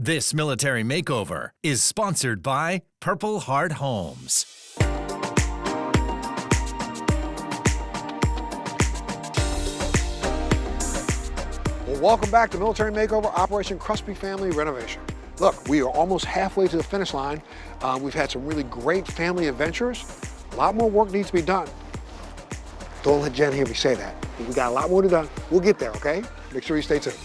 This military makeover is sponsored by Purple Heart Homes. Well, welcome back to Military Makeover, Operation Kruspe Family Renovation. Look, we are almost halfway to the finish line. We've had some really great family adventures. A lot more work needs to be done. Don't let Jen hear me say that. We got a lot more to do. We'll get there, okay? Make sure you stay tuned.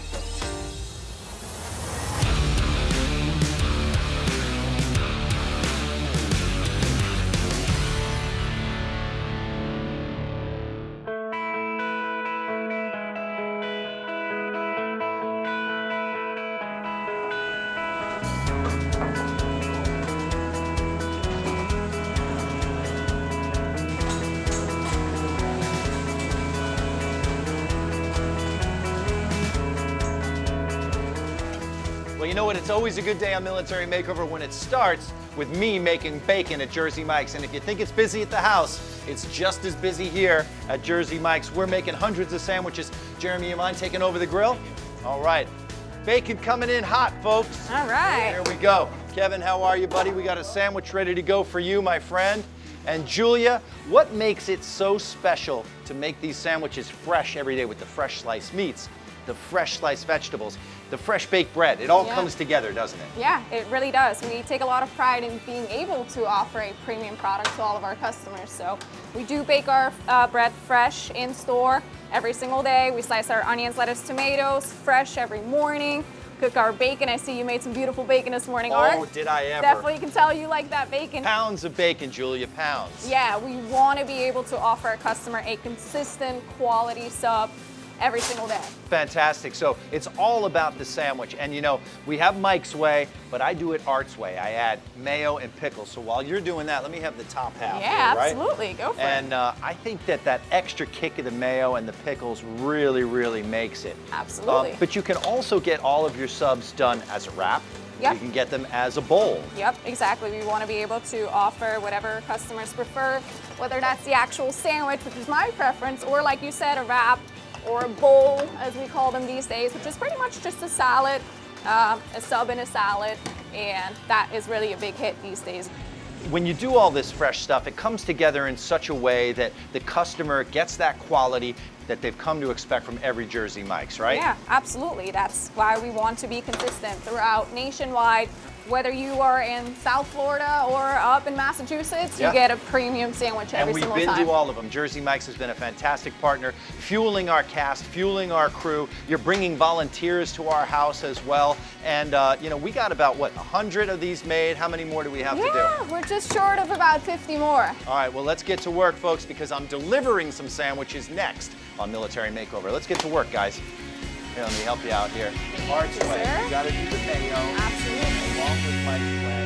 Well, you know what? It's always a good day on Military Makeover when it starts with me making bacon at Jersey Mike's. And if you think it's busy at the house, it's just as busy here at Jersey Mike's. We're making hundreds of sandwiches. Jeremy, you mind taking over the grill? All right. Bacon coming in hot, folks. All right. Here we go. Kevin, how are you, buddy? We got a sandwich ready to go for you, my friend. And Julia, what makes it so special to make these sandwiches fresh every day with the fresh sliced meats, the fresh sliced vegetables, the fresh baked bread? It all comes together, doesn't it? Yeah, it really does. We take a lot of pride in being able to offer a premium product to all of our customers. So we do bake our bread fresh in store every single day. We slice our onions, lettuce, tomatoes fresh every morning. Cook our bacon. I see you made some beautiful bacon this morning, Art. Oh, did I ever? Definitely can tell you like that bacon. Pounds of bacon, Julia, pounds. Yeah, we want to be able to offer our customer a consistent quality sub every single day. Fantastic. So it's all about the sandwich. And you know, we have Mike's way, but I do it Art's way. I add mayo and pickles. So while you're doing that, let me have the top half. Yeah, here, right? absolutely. Go for it. And I think that extra kick of the mayo and the pickles really, really makes it. Absolutely. But you can also get all of your subs done as a wrap. Yep. You can get them as a bowl. Yep, exactly. We want to be able to offer whatever customers prefer, whether that's the actual sandwich, which is my preference, or like you said, a wrap, or a bowl, as we call them these days, which is pretty much just a salad, a sub in a salad, and that is really a big hit these days. When you do all this fresh stuff, it comes together in such a way that the customer gets that quality that they've come to expect from every Jersey Mike's, right? Yeah, absolutely. That's why we want to be consistent throughout nationwide. Whether you are in South Florida or up in Massachusetts, you get a premium sandwich every single time. And we've been to all of them. Jersey Mike's has been a fantastic partner, fueling our cast, fueling our crew. You're bringing volunteers to our house as well. And you know, we got about, what, 100 of these made? How many more do we have to do? Yeah, we're just short of about 50 more. All right, well, let's get to work, folks, because I'm delivering some sandwiches next on Military Makeover. Let's get to work, guys. Here, let me help you out here. Art's way. sir. You gotta do the mayo. Absolutely. Along with Mike's way.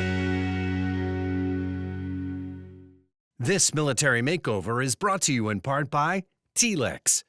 This military makeover is brought to you in part by T-Lex.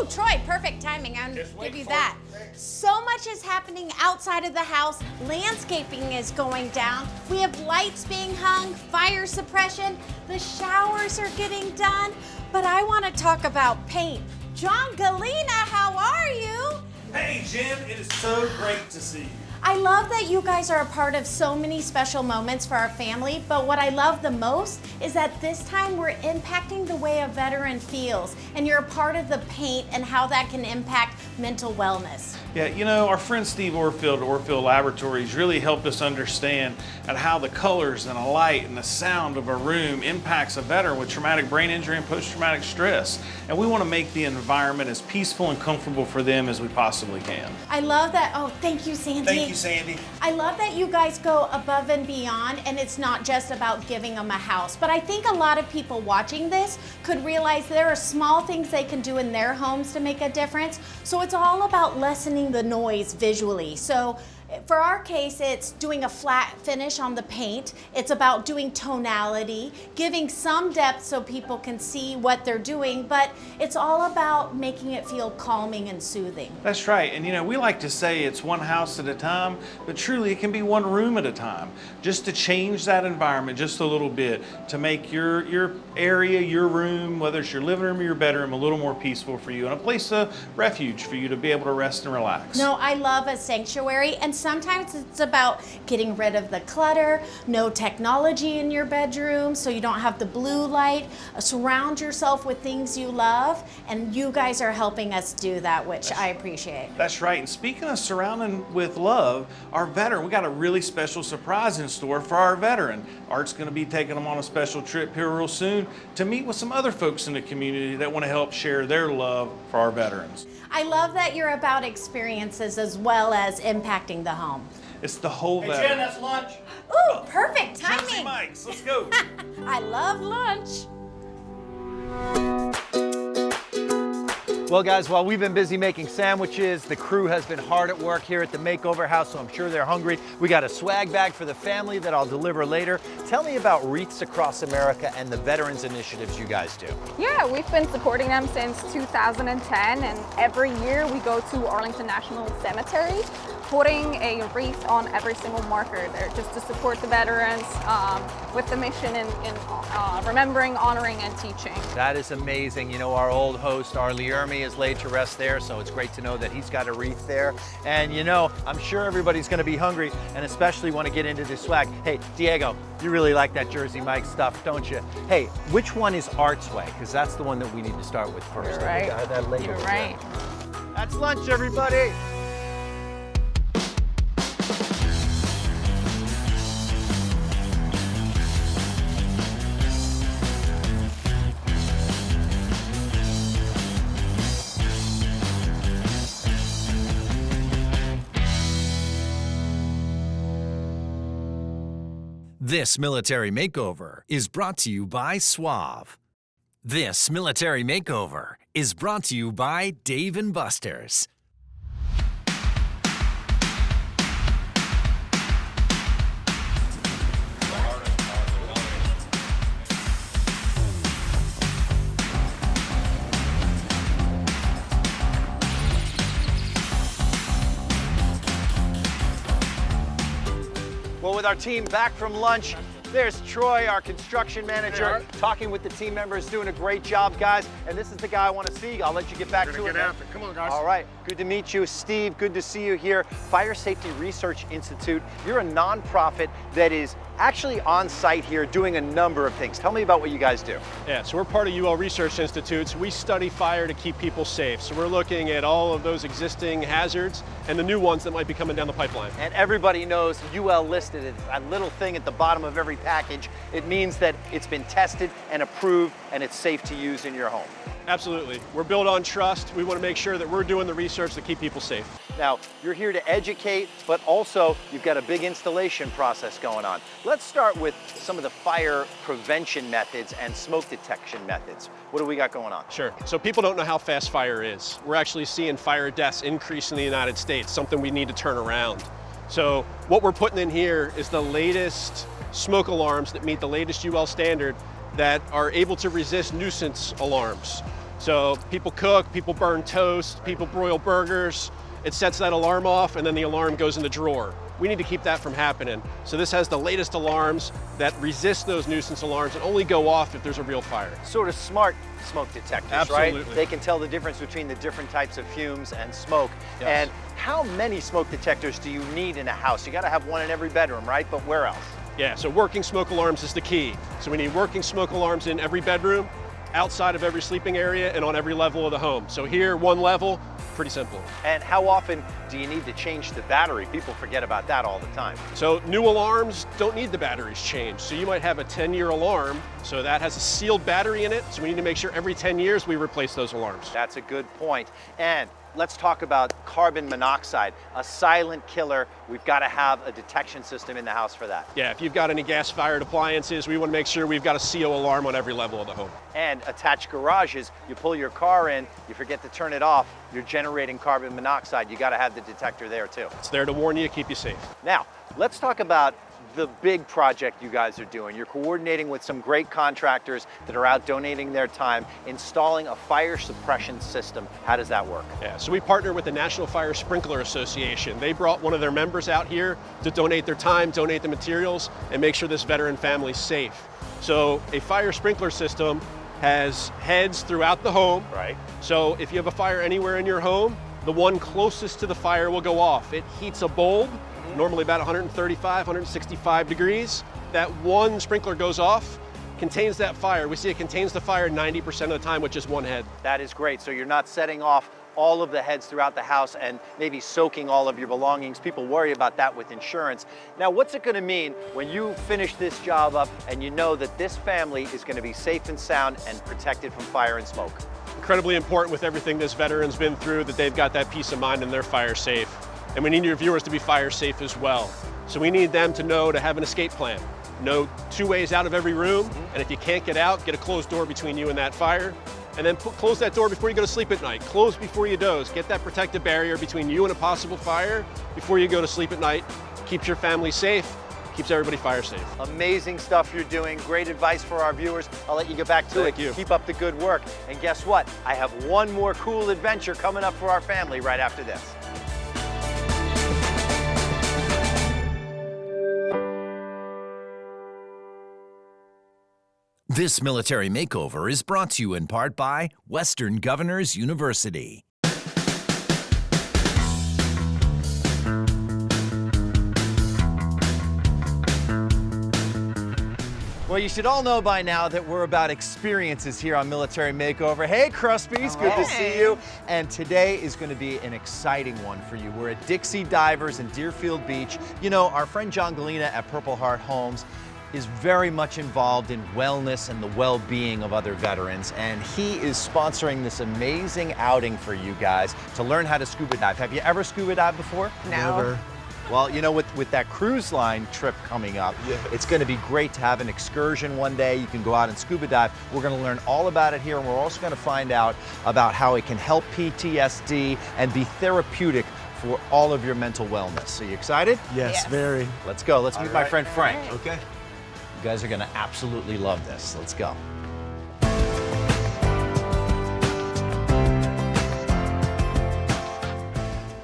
Troy, perfect timing. I'm gonna give you that. So much is happening outside of the house. Landscaping is going down. We have lights being hung, fire suppression. The showers are getting done. But I want to talk about paint. John Galena, how are you? Hey, Jen, it is so great to see you. I love that you guys are a part of so many special moments for our family, but what I love the most is that this time we're impacting the way a veteran feels, and you're a part of the paint and how that can impact mental wellness. Yeah, you know, our friend Steve Orfield at Orfield Laboratories really helped us understand how the colors and the light and the sound of a room impacts a veteran with traumatic brain injury and post-traumatic stress. And we want to make the environment as peaceful and comfortable for them as we possibly can. I love that. Oh, thank you, Sandy. Thank you, Sandy. I love that you guys go above and beyond, and it's not just about giving them a house. But I think a lot of people watching this could realize there are small things they can do in their homes to make a difference. So it's all about lessening the noise visually. So For our case, it's doing a flat finish on the paint. It's about doing tonality, giving some depth so people can see what they're doing, but it's all about making it feel calming and soothing. That's right, and you know, we like to say it's one house at a time, but truly it can be one room at a time. Just to change that environment just a little bit, to make your area, your room, whether it's your living room or your bedroom, a little more peaceful for you, and a place of refuge for you to be able to rest and relax. No, I love a sanctuary, and sometimes it's about getting rid of the clutter, no technology in your bedroom so you don't have the blue light. Surround yourself with things you love, and you guys are helping us do that, which I appreciate. That's right, and speaking of surrounding with love, our veteran, we got a really special surprise in store for our veteran. Art's gonna be taking them on a special trip here real soon to meet with some other folks in the community that wanna help share their love for our veterans. I love that you're about experiences as well as impacting the home. It's the whole Hey, veteran. Jen, that's lunch. Ooh, perfect Jersey timing. Mike's, let's go. I love lunch. Well, guys, while we've been busy making sandwiches, the crew has been hard at work here at the Makeover house, so I'm sure they're hungry. We got a swag bag for the family that I'll deliver later. Tell me about Wreaths Across America and the veterans initiatives you guys do. Yeah, we've been supporting them since 2010, and every year we go to Arlington National Cemetery, putting a wreath on every single marker there just to support the veterans with the mission in remembering, honoring, and teaching. That is amazing. You know, our old host, Arlie Ermy, is laid to rest there, so it's great to know that he's got a wreath there. And you know, I'm sure everybody's gonna be hungry and especially want to get into this swag. Hey, Diego, you really like that Jersey Mike stuff, don't you? Hey, which one is Art's Way? Because that's the one that we need to start with first. You're right. That label You're there. right. That's lunch, everybody. This military makeover is brought to you by Suave. This military makeover is brought to you by Dave & Buster's. Well, with our team back from lunch, there's Troy, our construction manager, talking with the team members, doing a great job, guys. And this is the guy I want to see. I'll let you get back to it. Come on, guys. All right, good to meet you. Steve, good to see you here. Fire Safety Research Institute. You're a nonprofit that is actually on site here doing a number of things. Tell me about what you guys do. Yeah, so we're part of UL Research Institutes. We study fire to keep people safe. So we're looking at all of those existing hazards and the new ones that might be coming down the pipeline. And everybody knows UL listed it, a little thing at the bottom of every package. It means that it's been tested and approved and it's safe to use in your home. Absolutely. We're built on trust. We want to make sure that we're doing the research to keep people safe. Now, you're here to educate, but also you've got a big installation process going on. Let's start with some of the fire prevention methods and smoke detection methods. What do we got going on? Sure. So people don't know how fast fire is. We're actually seeing fire deaths increase in the United States, something we need to turn around. So what we're putting in here is the latest smoke alarms that meet the latest UL standard that are able to resist nuisance alarms. So people cook, people burn toast, people broil burgers, it sets that alarm off and then the alarm goes in the drawer. We need to keep that from happening. So this has the latest alarms that resist those nuisance alarms and only go off if there's a real fire. Sort of smart smoke detectors, Absolutely. right? They can tell the difference between the different types of fumes and smoke. Yes. And how many smoke detectors do you need in a house? You gotta have one in every bedroom, right? But where else? Yeah, so working smoke alarms is the key. So we need working smoke alarms in every bedroom, outside of every sleeping area, and on every level of the home. So here, one level, pretty simple. And how often do you need to change the battery? People forget about that all the time. So new alarms don't need the batteries changed. So you might have a 10-year alarm, so that has a sealed battery in it. So we need to make sure every 10 years we replace those alarms. That's a good point. And let's talk about carbon monoxide, a silent killer. We've got to have a detection system in the house for that. Yeah, if you've got any gas-fired appliances, we want to make sure we've got a CO alarm on every level of the home. And attached garages, you pull your car in, you forget to turn it off, you're generating carbon monoxide. You got to have the detector there too. It's there to warn you, keep you safe. Now, let's talk about the big project you guys are doing. You're coordinating with some great contractors that are out donating their time, installing a fire suppression system. How does that work? Yeah, so we partner with the National Fire Sprinkler Association. They brought one of their members out here to donate their time, donate the materials, and make sure this veteran family's safe. So a fire sprinkler system has heads throughout the home. Right. So if you have a fire anywhere in your home, the one closest to the fire will go off. It heats a bulb, normally about 135, 165 degrees. That one sprinkler goes off, contains that fire. We see it contains the fire 90% of the time with just one head. That is great. So you're not setting off all of the heads throughout the house and maybe soaking all of your belongings. People worry about that with insurance. Now, what's it going to mean when you finish this job up and you know that this family is going to be safe and sound and protected from fire and smoke? Incredibly important with everything this veteran's been through that they've got that peace of mind and they're fire safe. And we need your viewers to be fire safe as well. So we need them to know to have an escape plan. Know 2 ways out of every room, and if you can't get out, get a closed door between you and that fire. And then close that door before you go to sleep at night. Close before you doze. Get that protective barrier between you and a possible fire before you go to sleep at night. Keeps your family safe, keeps everybody fire safe. Amazing stuff you're doing. Great advice for our viewers. I'll let you get back to it. Thank you. Keep up the good work. And guess what? I have one more cool adventure coming up for our family right after this. This military makeover is brought to you in part by Western Governors University. Well, you should all know by now that we're about experiences here on Military Makeover. Hey, Kruspies, good to see you. And today is going to be an exciting one for you. We're at Dixie Divers in Deerfield Beach. You know, our friend John Galena at Purple Heart Homes is very much involved in wellness and the well-being of other veterans, and he is sponsoring this amazing outing for you guys to learn how to scuba dive. Have you ever scuba dived before? No. Never. Well, you know, with that cruise line trip coming up, it's going to be great to have an excursion one day. You can go out and scuba dive. We're going to learn all about it here, and we're also going to find out about how it can help PTSD and be therapeutic for all of your mental wellness. So you excited? Yes, very. Let's go. Let's meet my friend Frank. Okay. You guys are going to absolutely love this. Let's go.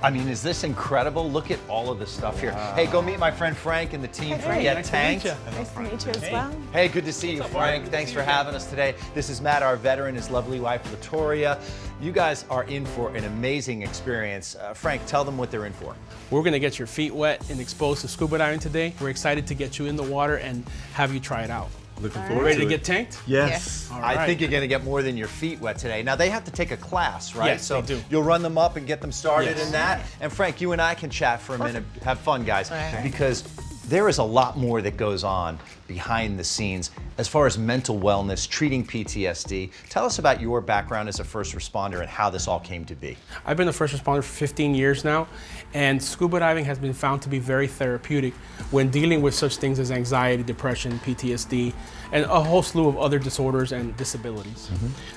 I mean, is this incredible? Look at all of this stuff here. Hey, go meet my friend Frank and the team from Get Tanked. Nice to meet you as well. Hey, good to see you, Frank. Thanks for having us today. This is Matt, our veteran, his lovely wife, Latoria. You guys are in for an amazing experience. Frank, tell them what they're in for. We're going to get your feet wet and exposed to scuba diving today. We're excited to get you in the water and have you try it out. Looking forward Ready to to it. get tanked? Yes. All I right. think you're going to get more than your feet wet today. Now, they have to take a class, right? Yes, so they do. You'll run them up and get them started Yes. in that. And Frank, you and I can chat for a minute. Have fun, guys. Right. Because there is a lot more that goes on behind the scenes as far as mental wellness, treating PTSD. Tell us about your background as a first responder and how this all came to be. I've been a first responder for 15 years now, and scuba diving has been found to be very therapeutic when dealing with such things as anxiety, depression, PTSD, and a whole slew of other disorders and disabilities.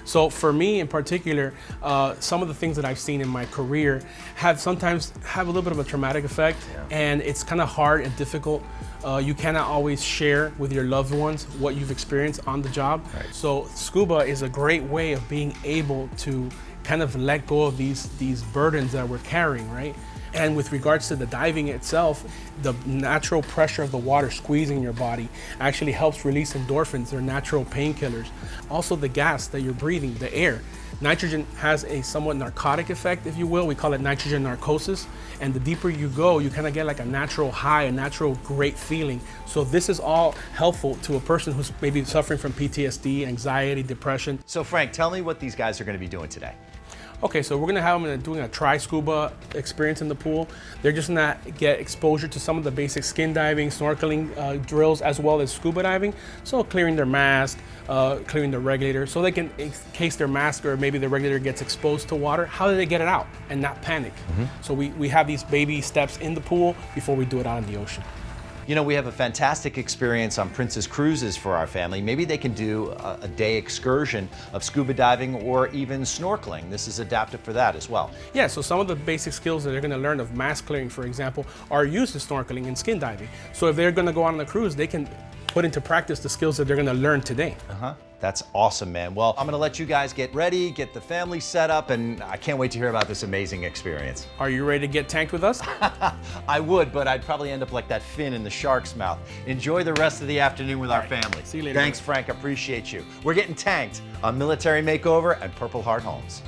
So for me in particular, some of the things that I've seen in my career sometimes have a little bit of a traumatic effect, and it's kind of hard and difficult. You cannot always share with your loved ones what you've experienced on the job. Right. So scuba is a great way of being able to kind of let go of these burdens that we're carrying, right? And with regards to the diving itself, the natural pressure of the water squeezing your body actually helps release endorphins. They're natural painkillers. Also the gas that you're breathing, the air. Nitrogen has a somewhat narcotic effect, if you will. We call it nitrogen narcosis. And the deeper you go, you kind of get like a natural high, a natural great feeling. So this is all helpful to a person who's maybe suffering from PTSD, anxiety, depression. So Frank, tell me what these guys are going to be doing today. Okay, so we're gonna have them doing a tri-scuba experience in the pool. They're just gonna get exposure to some of the basic skin diving, snorkeling drills, as well as scuba diving. So clearing their mask, clearing the regulator, so they can, in case their mask or maybe the regulator gets exposed to water, how do they get it out and not panic? So we have these baby steps in the pool before we do it out in the ocean. You know, we have a fantastic experience on Princess Cruises for our family. Maybe they can do a day excursion of scuba diving or even snorkeling. This is adapted for that as well. Yeah, so some of the basic skills that they're gonna learn of mask clearing, for example, are used in snorkeling and skin diving. So if they're gonna go on a cruise, they can put into practice the skills that they're gonna learn today. That's awesome, man. Well, I'm gonna let you guys get ready, get the family set up, and I can't wait to hear about this amazing experience. Are you ready to get tanked with us? I would, but I'd probably end up like that fin in the shark's mouth. Enjoy the rest of the afternoon with our family. See you later. Thanks, Frank. Appreciate you. We're getting tanked on Military Makeover and Purple Heart Homes.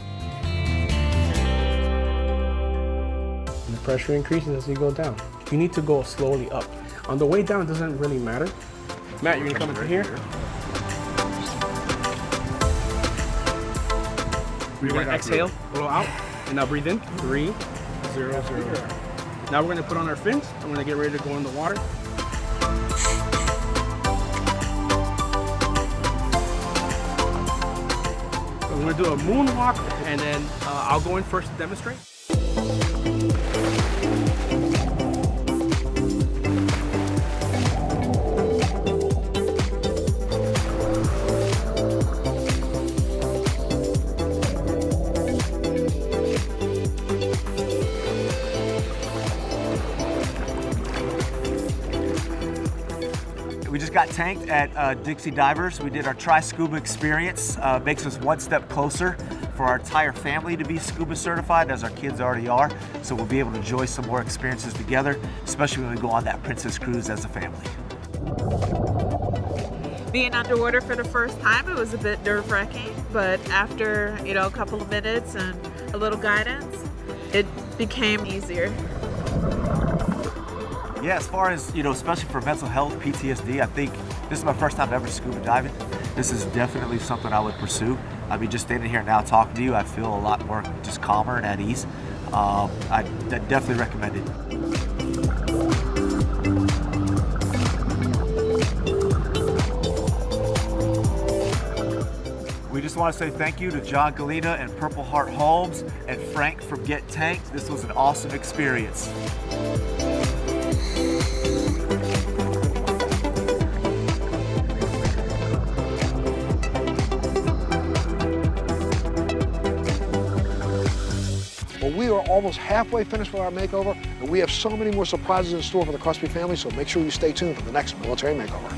The pressure increases as you go down. You need to go slowly up. On the way down, it doesn't really matter. Matt, you're gonna come into here. We're gonna exhale, blow out, and now breathe in. 3, 0, 0. Now we're gonna put on our fins. I'm gonna get ready to go in the water. So we're gonna do a moonwalk, and then I'll go in first to demonstrate. We just got tanked at Dixie Divers. We did our tri-scuba experience. Makes us one step closer for our entire family to be scuba certified, as our kids already are. So we'll be able to enjoy some more experiences together, especially when we go on that Princess Cruise as a family. Being underwater for the first time, it was a bit nerve-wracking, but after, a couple of minutes and a little guidance, it became easier. Yeah, as far as, especially for mental health, PTSD, I think this is my first time ever scuba diving. This is definitely something I would pursue. I mean, just standing here now talking to you, I feel a lot more just calmer and at ease. I definitely recommend it. We just want to say thank you to John Galena and Purple Heart Homes and Frank from Get Tanked. This was an awesome experience. Well, we are almost halfway finished with our makeover, and we have so many more surprises in store for the Kruspe family, so make sure you stay tuned for the next Military Makeover.